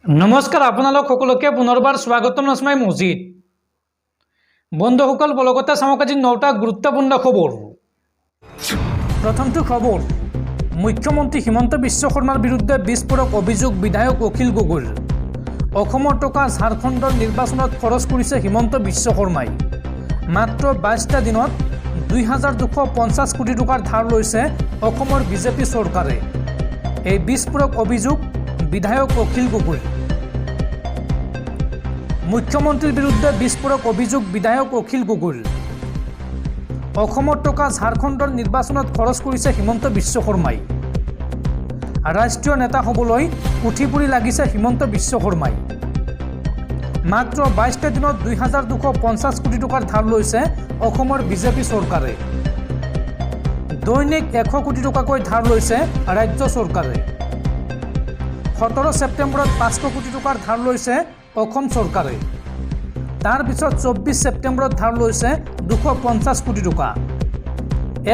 নমস্কাৰ আপোনালোক সকলোকে পুনৰবাৰ স্বাগতম নস্মাই মছজিদ বন্ধুসকল বলগতে চাওক আজি 9টা গুৰুত্বপূৰ্ণ খবৰ। প্ৰথমটো খবৰ, মুখ্যমন্ত্ৰী হিমন্ত বিশ্ব শৰ্মাৰ বিৰুদ্ধে বিস্ফোৰক অভিযোগ বিধায়ক অখিল গগৈৰ। অসমৰ টকা ঝাৰখণ্ডৰ নিৰ্বাচনত খৰচ কৰিছে হিমন্ত বিশ্ব শৰ্মাই। মাত্ৰ 22টা দিনত 2250 কোটি টকাৰ ধাৰ লৈছে অসমৰ বিজেপি চৰকাৰে। এই বিস্ফোৰক অভিযোগ বিধায়ক অখিল গগৈ। মুখ্যমন্ত্ৰীৰ বিৰুদ্ধে বিস্ফোৰক অভিযোগ বিধায়ক অখিল গগৈৰ। অসমৰ টকা ঝাৰখণ্ডৰ নিৰ্বাচনত খৰচ কৰিছে হিমন্ত বিশ্ব শৰ্মাই। ৰাষ্ট্ৰীয় নেতা হ'বলৈ উঠি পৰি লাগিছে হিমন্ত বিশ্ব শৰ্মাই। মাত্ৰ 22টা দিনত 2250 কোটি টকাৰ ধাৰ লৈছে অসমৰ বিজেপি চৰকাৰে। দৈনিক 100 কোটি টকাকৈ ধাৰ লৈছে ৰাজ্য চৰকাৰে। 17 ছেপ্টেম্বৰত 500 কোটি টকাৰ ধাৰ লৈছে অসম চৰকাৰে। তাৰ পিছত 24 ছেপ্টেম্বৰত ধাৰ লৈছে 250 কোটি টকা।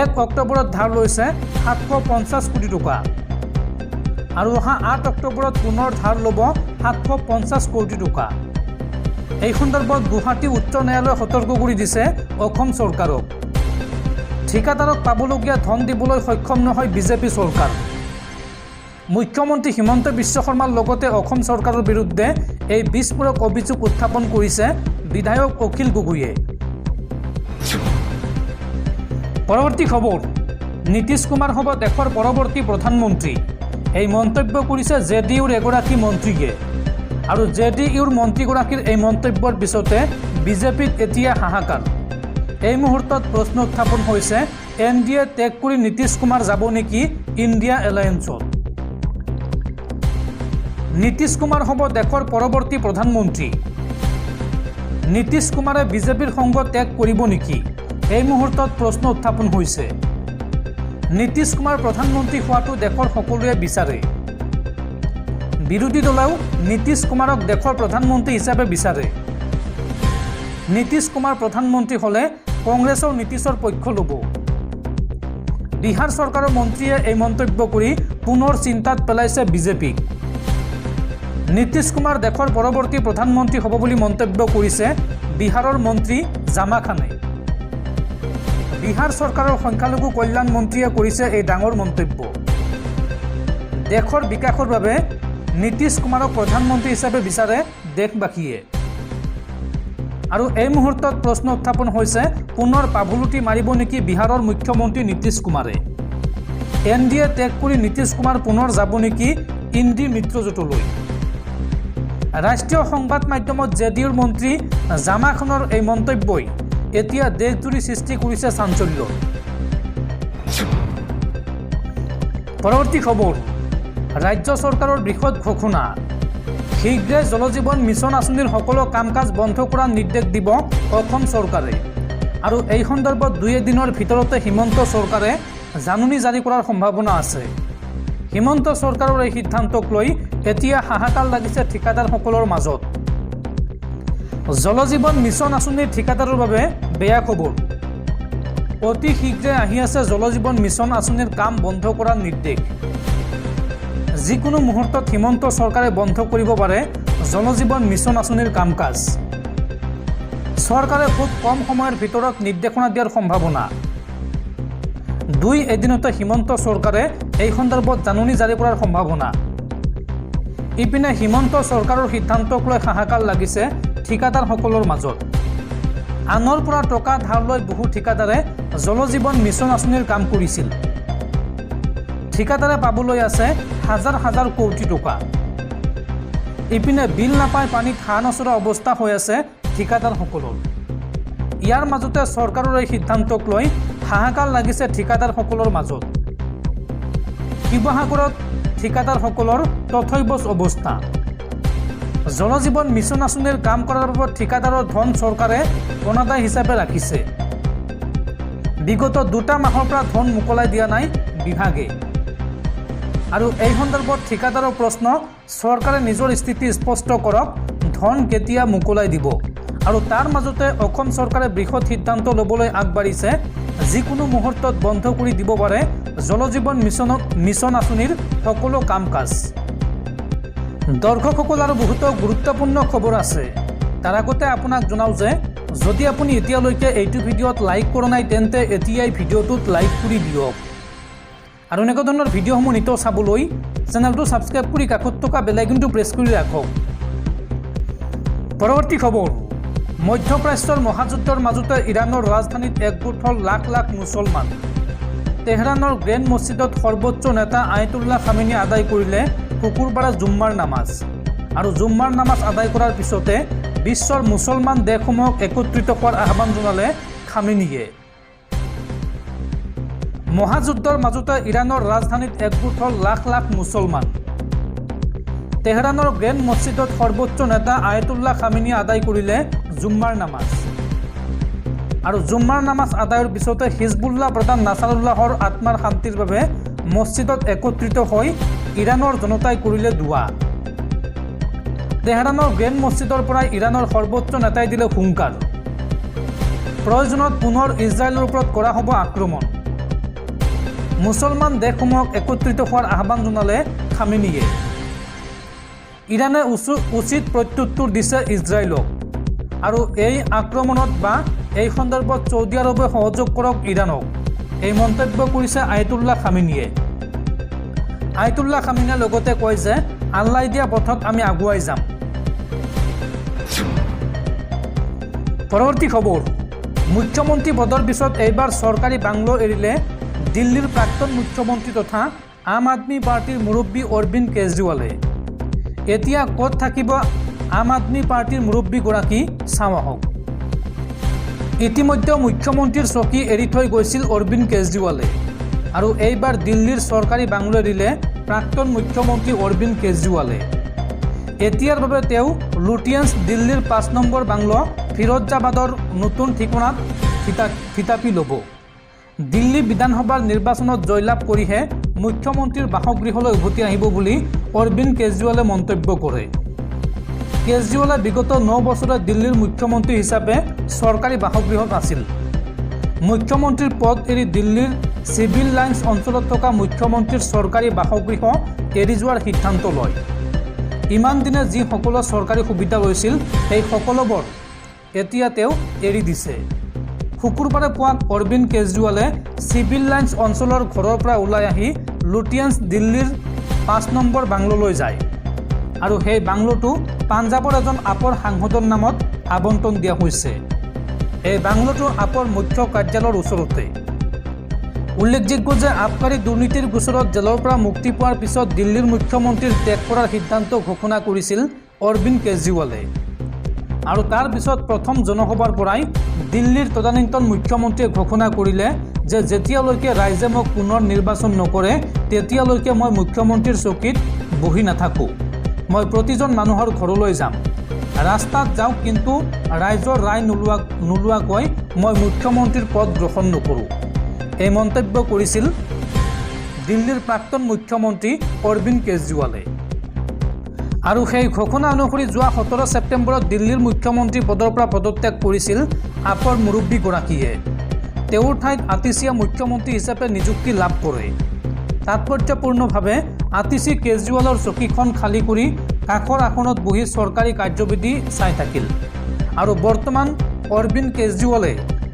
1 অক্টোবৰত ধাৰ লৈছে 750 কোটি টকা। আৰু অহা 8 অক্টোবৰত পুনৰ ধাৰ ল'ব 750 কোটি টকা। এই সন্দৰ্ভত গুৱাহাটী উচ্চ ন্যায়ালয়ে সতৰ্ক কৰি দিছে অসম চৰকাৰক। ঠিকাদাৰক পাবলগীয়া ধন দিবলৈ সক্ষম নহয় বিজেপি চৰকাৰ। মুখ্যমন্ত্ৰী হিমন্ত বিশ্ব শৰ্মাৰ লগতে অসম চৰকাৰৰ বিৰুদ্ধে এই বিস্ফোৰক অভিযোগ উত্থাপন কৰিছে বিধায়ক অখিল গগৈয়ে। পৰৱৰ্তী খবৰ, নীতিশ কুমাৰ হ'ব দেশৰ পৰৱৰ্তী প্ৰধানমন্ত্ৰী। এই মন্তব্য কৰিছে জেডিইউৰ এগৰাকী মন্ত্ৰীয়ে। আৰু জেডিইউৰ মন্ত্ৰীগৰাকীৰ এই মন্তব্যৰ পিছতে বিজেপিত এতিয়া হাহাকাৰ। এই মুহূৰ্তত প্ৰশ্ন উত্থাপন হৈছে NDA ত্যাগ কৰি নীতিশ কুমাৰ যাব নেকি ইণ্ডিয়া এলায়েন্সত। নীতিশ কুমাৰ হ'ব দেশৰ পৰৱৰ্তী প্ৰধানমন্ত্ৰী। নীতিশ কুমাৰে বিজেপিৰ সংগ ত্যাগ কৰিব নেকি, এই মুহূৰ্তত প্ৰশ্ন উত্থাপন হৈছে। নীতিশ কুমাৰ প্ৰধানমন্ত্ৰী হোৱাটো দেশৰ সকলোৱে বিচাৰে। বিৰোধী দলেও নীতিশ কুমাৰক দেশৰ প্ৰধানমন্ত্ৰী হিচাপে বিচাৰে। নীতিশ কুমাৰ প্ৰধানমন্ত্ৰী হ'লে কংগ্ৰেছৰ নীতিশৰ পক্ষ ল'ব। বিহাৰ চৰকাৰৰ মন্ত্ৰীয়ে এই মন্তব্য কৰি পুনৰ চিন্তাত পেলাইছে বিজেপিক। নীতিশ কুমাৰ দেশৰ পৰৱৰ্তী প্ৰধানমন্ত্ৰী হ'ব বুলি মন্তব্য কৰিছে বিহাৰৰ মন্ত্ৰী জামা খানে। বিহাৰ চৰকাৰৰ সংখ্যালঘু কল্যাণ মন্ত্ৰীয়ে কৰিছে এই ডাঙৰ মন্তব্য। দেশৰ বিকাশৰ বাবে নীতিশ কুমাৰক প্ৰধানমন্ত্ৰী হিচাপে বিচাৰে দেশবাসীয়ে। আৰু এই মুহূৰ্তত প্ৰশ্ন উত্থাপন হৈছে পুনৰ পাভুলুটি মাৰিব নেকি বিহাৰৰ মুখ্যমন্ত্ৰী নীতিশ কুমাৰে। NDA ত্যাগ কৰি নীতিশ কুমাৰ পুনৰ যাব নেকি ইণ্ডি মিত্ৰজোঁটলৈ। ৰাষ্ট্ৰীয় সংবাদ মাধ্যমত জেডিইউৰ মন্ত্ৰী জামা খানৰ এই মন্তব্যই এতিয়া দেশজুৰি সৃষ্টি কৰিছে চাঞ্চল্য। পৰৱৰ্তী খবৰ, ৰাজ্য চৰকাৰৰ বৃহৎ ঘোষণা। শীঘ্ৰে জল জীৱন মিছন আঁচনিৰ সকলো কাম কাজ বন্ধ কৰাৰ নিৰ্দেশ দিব অসম চৰকাৰে। আৰু এই সন্দৰ্ভত 2 দিনৰ ভিতৰতে হিমন্ত চৰকাৰে জাননী জাৰি কৰাৰ সম্ভাৱনা আছে। হিমন্ত চৰকাৰৰ এই সিদ্ধান্তক লৈ এতিয়া হাহাকাৰ লাগিছে ঠিকাদাৰসকলৰ মাজত। জল জীৱন মিছন আঁচনিৰ ঠিকাদাৰৰ বাবে বেয়া খবৰ। অতি শীঘ্ৰে আহি আছে জল জীৱন মিছন আঁচনিৰ কাম বন্ধ কৰাৰ নিৰ্দেশ। যিকোনো মুহূৰ্তত হিমন্ত চৰকাৰে বন্ধ কৰিব পাৰে জল জীৱন মিছন আঁচনিৰ কাম কাজ। চৰকাৰে খুব কম সময়ৰ ভিতৰত নিৰ্দেশনা দিয়াৰ সম্ভাৱনা। 2 এদিনতে হিমন্ত চৰকাৰে এই সন্দৰ্ভত জাননী জাৰি কৰাৰ সম্ভাৱনা। ইপিনে হিমন্ত চৰকাৰৰ সিদ্ধান্তক লৈ হাহাকাৰ লাগিছে ঠিকাদাৰসকলৰ মাজত। আনৰ পৰা টকা ধাৰ লৈ বহু ঠিকাদাৰে জল জীৱন মিছন আঁচনিৰ কাম কৰিছিল। ঠিকাদাৰে পাবলৈ আছে হাজাৰ হাজাৰ কোটি টকা। ইপিনে বিল নাপাই পানীত হাঁহ নচৰা অৱস্থা হৈ আছে ঠিকাদাৰসকলৰ। ইয়াৰ মাজতে চৰকাৰৰ এই সিদ্ধান্তক লৈ হাহাকাৰ লাগিছে ঠিকাদাৰসকলৰ মাজত। শিৱসাগৰত ঠিকাদাৰসকলৰ তথৈবচ অৱস্থা। জল জীৱন মিছন আঁচনিৰ কাম কৰাৰ বাবে ঠিকাদাৰৰ ধন চৰকাৰে অনাদায় হিচাপে ৰাখিছে। বিগত 2টা মাহৰ পৰা ধন মোকলাই দিয়া নাই বিভাগে। আৰু এই সন্দৰ্ভত ঠিকাদাৰৰ প্ৰশ্ন, চৰকাৰে নিজৰ স্থিতি স্পষ্ট কৰক, ধন কেতিয়া মোকলাই দিব। আৰু তাৰ মাজতে অসম চৰকাৰে বৃহৎ সিদ্ধান্ত ল'বলৈ আগবাঢ়িছে। যিকোনো মুহূৰ্তত বন্ধ কৰি দিব পাৰে জল জীৱন মিছন আঁচনিৰ সকলো কাম কাজ। দৰ্শকসকল আৰু বহুতো গুৰুত্বপূৰ্ণ খবৰ আছে। তাৰ আগতে আপোনাক জনাওঁ যে যদি আপুনি এতিয়ালৈকে এইটো ভিডিঅ'ত লাইক কৰা নাই তেন্তে এতিয়াই ভিডিঅ'টোত লাইক কৰি দিয়ক আৰু এনেকুৱা ধৰণৰ ভিডিঅ'সমূহ নিতৌ চাবলৈ চেনেলটো ছাবস্ক্ৰাইব কৰি কাষত থকা বেল আইকনটো প্ৰেছ কৰি ৰাখক। পৰৱৰ্তী খবৰ, মধ্যপ্ৰাচ্যৰ মহাযুদ্ধৰ মাজতে ইৰাণৰ ৰাজধানীত একগোট হ'ল লাখ লাখ মুছলমান। তেহৰানৰ গ্ৰেণ্ড মছজিদত সৰ্বোচ্চ নেতা আয়াতুল্লাহ খামেনি আদায় কৰিলে শুকুৰবাৰে জুম্মাৰ নামাজ আৰু জুম্মাৰ নামাজ আদায় কৰাৰ পিছতে বিশ্বৰ মুছলমান দেশসমূহক একত্ৰিত হোৱাৰ আহ্বান জনালে খামেনিয়ে। মহাযুদ্ধৰ মাজতে ইৰাণৰ ৰাজধানীত একগোট হ'ল লাখ লাখ মুছলমান। তেহৰানৰ গ্ৰেণ্ড মছজিদত সৰ্বোচ্চ নেতা আয়াতুল্লাহ খামেনিয়ে আদায় কৰিলে জুম্মাৰ নামাজ আৰু জুম্মাৰ নামাজ আদায়ৰ পিছতে হিজবুল্লাহ প্ৰধান নাছাৰুল্লাহৰ আত্মাৰ শান্তিৰ বাবে মছজিদত একত্ৰিত হৈ ইৰাণৰ জনতাই কৰিলে দোৱা। তেহৰানৰ গ্ৰেণ্ড মছজিদৰ পৰাই ইৰাণৰ সৰ্বোচ্চ নেতাই দিলে হুংকাৰ, প্ৰয়োজনত পুনৰ ইজৰাইলৰ ওপৰত কৰা হ'ব আক্ৰমণ। মুছলমান দেশসমূহক একত্ৰিত হোৱাৰ আহ্বান জনালে খামেনিয়ে। ইৰাণে উচিত প্ৰত্যুত্তৰ দিছে ইজৰাইলক আৰু এই আক্ৰমণত বা এই সন্দৰ্ভত ছৌদি আৰবে সহযোগ কৰক ইৰাণক, এই মন্তব্য কৰিছে আয়াতুল্লাহ খামেনিয়ে। আয়াতুল্লাহ খামেনিয়ে লগতে কয় যে আল্লাই দিয়া পথত আমি আগুৱাই যাম। পৰৱৰ্তী খবৰ, মুখ্যমন্ত্ৰী পদৰ পিছত এইবাৰ চৰকাৰী বাংলো এৰিলে দিল্লীৰ প্ৰাক্তন মুখ্যমন্ত্ৰী তথা আম আদমি পাৰ্টিৰ মুৰব্বী অৰবিন্দ কেজৰিৱালে। এতিয়া ক'ত থাকিব আম আদমি পাৰ্টিৰ মুৰব্বীগৰাকী চাওঁ আহক। ইতিমধ্যে মুখ্যমন্ত্ৰীৰ চকী এৰি থৈ গৈছিল অৰবিন্দ কেজৰিৱালে আৰু এইবাৰ দিল্লীৰ চৰকাৰী বাংলো এৰিলে প্ৰাক্তন মুখ্যমন্ত্ৰী অৰবিন্দ কেজৰিৱালে। এতিয়াৰ বাবে তেওঁ লুটিয়েন্স দিল্লীৰ ৫ নম্বৰ বাংলো ফিৰোজাবাদৰ নতুন ঠিকনাত থিতাপি ল'ব। দিল্লী বিধানসভাৰ নিৰ্বাচনত জয়লাভ কৰিহে মুখ্যমন্ত্ৰীৰ বাসগৃহলৈ উভতি আহিব বুলি অৰবিন্দ কেজৰিৱালে মন্তব্য কৰে। কেজৰিৱালে বিগত ৯ বছৰে দিল্লীৰ মুখ্যমন্ত্ৰী হিচাপে চৰকাৰী বাসগৃহত আছিল। মুখ্যমন্ত্ৰীৰ পদ এৰি দিল্লীৰ চিভিল লাইন্স অঞ্চলত থকা মুখ্যমন্ত্ৰীৰ চৰকাৰী বাসগৃহ এৰি যোৱাৰ সিদ্ধান্ত লয়। ইমান দিনে যিসকলে চৰকাৰী সুবিধা লৈছিল সেই সকলোবোৰ এতিয়া তেওঁ এৰি দিছে। শুকুৰবাৰে পুৱা অৰবিন্দ কেজৰিৱালে চিভিল লাইন্স অঞ্চলৰ ঘৰৰ পৰা ওলাই আহি লুটিয়েন্স দিল্লীৰ ৫ নম্বৰ বাংলোলৈ যায় আৰু সেই বাংলোটো পাঞ্জাৱৰ এজন আপৰ সাংসদৰ নামত আবণ্টন দিয়া হৈছে। এই বাংলোটো আপৰ মুখ্য কাৰ্যালয়ৰ ওচৰতে। উল্লেখযোগ্য যে আবকাৰী দুৰ্নীতিৰ গোচৰত জেলৰ পৰা মুক্তি পোৱাৰ পিছত দিল্লীৰ মুখ্যমন্ত্ৰীৰ ত্যাগ কৰাৰ সিদ্ধান্ত ঘোষণা কৰিছিল অৰবিন্দ কেজৰিৱালে আৰু তাৰ পিছত প্ৰথম জনসভাৰ পৰাই দিল্লীৰ তদানীন্তন মুখ্যমন্ত্ৰীয়ে ঘোষণা কৰিলে যে যেতিয়ালৈকে ৰাইজে মোক পুনৰ নিৰ্বাচন নকৰে তেতিয়ালৈকে মই মুখ্যমন্ত্ৰীৰ চকীত বহি নাথাকোঁ। মই প্ৰতিজন মানুহৰ ঘৰলৈ যাম, ৰাস্তাত যাওঁ, কিন্তু ৰাইজৰ ৰায় নোলোৱাকৈ মই মুখ্যমন্ত্ৰীৰ পদ গ্ৰহণ নকৰোঁ, এই মন্তব্য কৰিছিল দিল্লীৰ প্ৰাক্তন মুখ্যমন্ত্ৰী অৰবিন্দ কেজৰিৱালে। আৰু সেই ঘোষণা অনুসৰি যোৱা ১৭ ছেপ্টেম্বৰত দিল্লীৰ মুখ্যমন্ত্ৰী পদৰ পৰা পদত্যাগ কৰিছিল আপৰ মুৰব্বীগৰাকীয়ে। তেওঁৰ ঠাইত আতিশীয়ে মুখ্যমন্ত্ৰী হিচাপে নিযুক্তি লাভ কৰে। তাৎপৰ্যপূৰ্ণভাৱে আতিশী কেজৰিৱালৰ চকীখন খালী কৰি কাষৰ আসনত বহি চৰকাৰী কাৰ্যবিধি চাই থাকিল আৰু বৰ্তমান অৰবিন্দ কেজৰিৱালে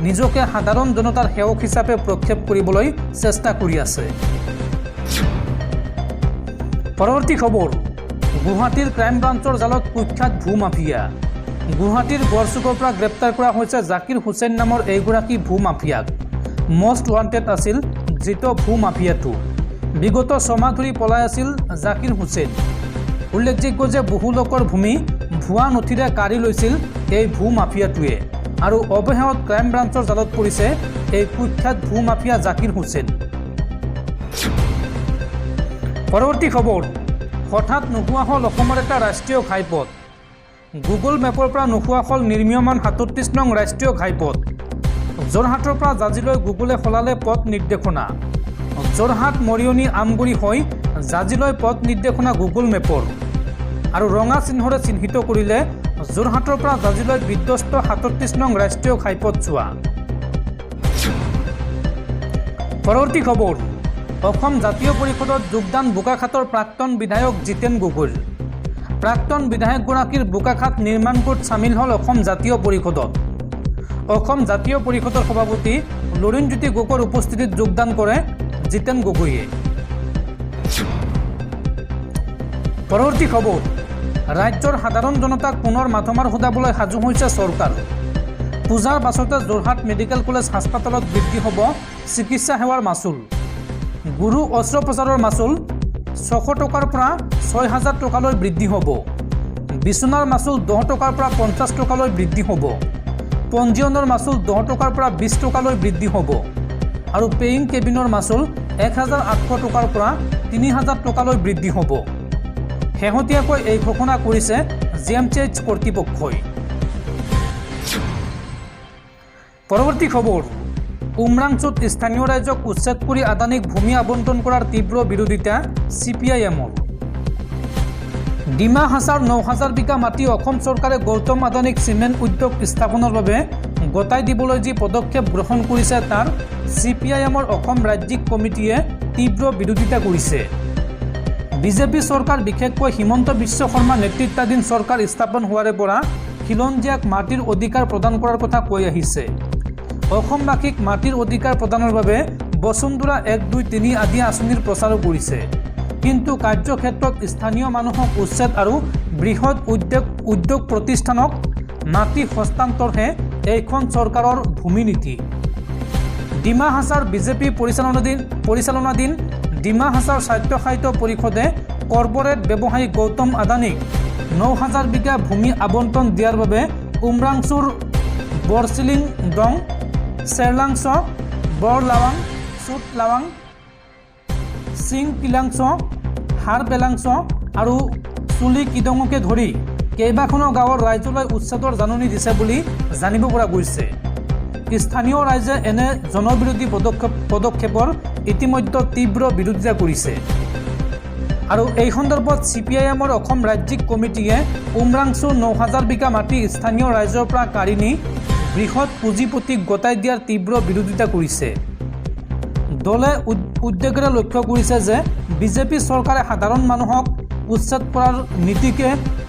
নিজকে সাধাৰণ জনতাৰ সেৱক হিচাপে প্ৰক্ষেপ কৰিবলৈ চেষ্টা কৰি আছে। পৰৱৰ্তী খবৰ, গুৱাহাটীৰ ক্ৰাইম ব্ৰাঞ্চৰ জালত কুখ্যাত ভূ মাফিয়া। গুৱাহাটীৰ গড়চুকৰ পৰা গ্ৰেপ্তাৰ কৰা হৈছে জাকিৰ হুছেইন নামৰ এইগৰাকী ভূ মাফিয়াক। মষ্ট ৱান্টেড আছিল ধৃত ভূ মাফিয়াটো। বিগত ৬ মাহ ধৰি পলাই আছিল জাকিৰ হুছেইন। উল্লেখযোগ্য যে বহু লোকৰ ভূমি ভুৱা নথিৰে কাঢ়ি লৈছিল এই ভূ মাফিয়াটোৱে আৰু অৱশেষত ক্ৰাইম ব্ৰাঞ্চৰ জালত পৰিছে এই কুখ্যাত ভূ মাফিয়া জাকিৰ হুছেইন। পৰৱৰ্তী খবৰ, হঠাৎ নোহোৱা হ'ল অসমৰ এটা ৰাষ্ট্ৰীয় ঘাইপথ। গুগল মেপৰ পৰা নোহোৱা হ'ল নিৰ্মীয়মান ৩৭ নং ৰাষ্ট্ৰীয় ঘাইপথ। যোৰহাটৰ পৰা জাজিলৈ গুগলে সলালে পথ নিৰ্দেশনা। যোৰহাট মৰিয়নি আমগুৰি হৈ জাজিলৈ পথ নিৰ্দেশনা গুগল মেপৰ আৰু ৰঙা চিহ্নৰে চিহ্নিত কৰিলে যোৰহাটৰ পৰা জাজিলৈ বিধ্বস্ত ৩৭ নং ৰাষ্ট্ৰীয় ঘাইপথছোৱা। পৰৱৰ্তী খবৰ, অসম জাতীয় পৰিষদত যোগদান বোকাখাতৰ প্ৰাক্তন বিধায়ক জিতেন গগৈৰ। প্ৰাক্তন বিধায়কগৰাকীৰ বোকাখাত নিৰ্মাণ গোট চামিল হ'ল অসম জাতীয় পৰিষদত। অসম জাতীয় পৰিষদৰ সভাপতি লুৰিণজ্যোতি গগৈৰ উপস্থিতিত যোগদান কৰে জিতেন গগৈয়ে। পৰৱৰ্তী খবৰ, ৰাজ্যৰ সাধাৰণ জনতাক পুনৰ মাথমাৰ সোধাবলৈ সাজু হৈছে চৰকাৰ। পূজাৰ পাছতে যোৰহাট মেডিকেল কলেজ হাস্পাতালত বৃদ্ধি হ'ব চিকিৎসা সেৱাৰ মাচুল। গুৰু অস্ত্ৰোপচাৰৰ মাচুল 600 টকাৰ পৰা 6000 টকালৈ বৃদ্ধি হ'ব। বিচনাৰ মাচুল 10 টকাৰ পৰা 50 টকালৈ বৃদ্ধি হ'ব। পঞ্জীয়নৰ মাচুল 10 টকাৰ পৰা 20 টকালৈ বৃদ্ধি হ'ব আৰু পেয়িং কেবিনৰ মাচুল 1800 টকাৰ পৰা 3000 টকালৈ বৃদ্ধি হ'ব। শেহতীয়াকৈ এই ঘোষণা কৰিছে GMCH কৰ্তৃপক্ষই। পৰৱৰ্তী খবৰ, উমৰাংচুত স্থানীয় ৰাইজক উচ্ছেদ কৰি আদানীক ভূমি আবণ্টন কৰাৰ তীব্ৰ বিৰোধিতা CPIMৰ। ডিমা হাছাৰ 9000 বিঘা মাটি অসম চৰকাৰে গৌতম আদানীক চিমেণ্ট উদ্যোগ স্থাপনৰ বাবে গতাই দিবলৈ যি পদক্ষেপ গ্ৰহণ কৰিছে তাৰ CPIMৰ অসম ৰাজ্যিক কমিটিয়ে তীব্ৰ বিৰোধিতা কৰিছে। বিজেপি চৰকাৰ, বিশেষকৈ হিমন্ত বিশ্ব শৰ্মা নেতৃত্বাধীন চৰকাৰ স্থাপন হোৱাৰে পৰা খিলঞ্জীয়াক মাটিৰ অধিকাৰ প্ৰদান কৰাৰ কথা কৈ আহিছে। অসমবাসীক মাটিৰ অধিকাৰ প্ৰদানৰ বাবে বসুন্ধৰা 1, 2, 3 আদি আঁচনিৰ প্ৰচাৰো কৰিছে। কিন্তু কাৰ্যক্ষেত্ৰত স্থানীয় মানুহক উচ্ছেদ আৰু বৃহৎ উদ্যোগ প্ৰতিষ্ঠানক মাটি হস্তান্তৰহে এইখন চৰকাৰৰ ভূমি নীতি। ডিমা হাছাৰ বিজেপি পৰিচালনাধীন ডিমা হাছাৰ স্বায়ত্তশাসিত পৰিষদে কৰ্পৰেট ব্যৱসায়ী গৌতম আদানীক 9000 বিঘা ভূমি আবণ্টন দিয়াৰ বাবে উমৰাংচুৰ বৰচিলিং দং, চেৰলাংছ, বৰলাৱাং, চুটলাৱাং, চিংকিলাংছ, হাৰবেলাংছ আৰু চুলি কিদঙকে ধৰি কেইবাখনো গাঁৱৰ ৰাইজলৈ উচ্ছেদৰ জাননী দিছে বুলি জানিব পৰা গৈছে। স্থানীয় ৰাইজে এনে জনবিৰোধী পদক্ষেপৰ ইতিমধ্যে তীব্ৰ বিৰোধিতা কৰিছে আৰু এই সন্দৰ্ভত CPIMৰ অসম ৰাজ্যিক কমিটিয়ে উমৰাংচু 9000 বিঘা মাটি স্থানীয় ৰাইজৰ পৰা কাঢ়ি নি বৃহৎ পুঁজিপতিক গতাই দিয়াৰ তীব্ৰ বিৰোধিতা কৰিছে। দলে উদ্বেগেৰে লক্ষ্য কৰিছে যে বিজেপি চৰকাৰে সাধাৰণ মানুহক উচ্ছেদ কৰাৰ নীতিকে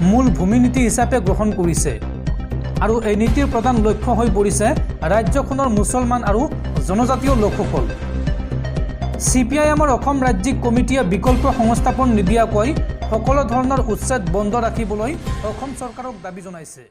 মূল ভূমি নীতি হিচাপে গ্ৰহণ কৰিছে আৰু এই নীতিৰ প্ৰধান লক্ষ্য হৈ পৰিছে ৰাজ্যখনৰ মুছলমান আৰু জনজাতীয় লোকসকল। CPIMৰ অসম ৰাজ্যিক কমিটিয়ে বিকল্প সংস্থাপন নিদিয়াকৈ সকলো ধৰণৰ উচ্ছেদ বন্ধ ৰাখিবলৈ অসম চৰকাৰক দাবী জনাইছে।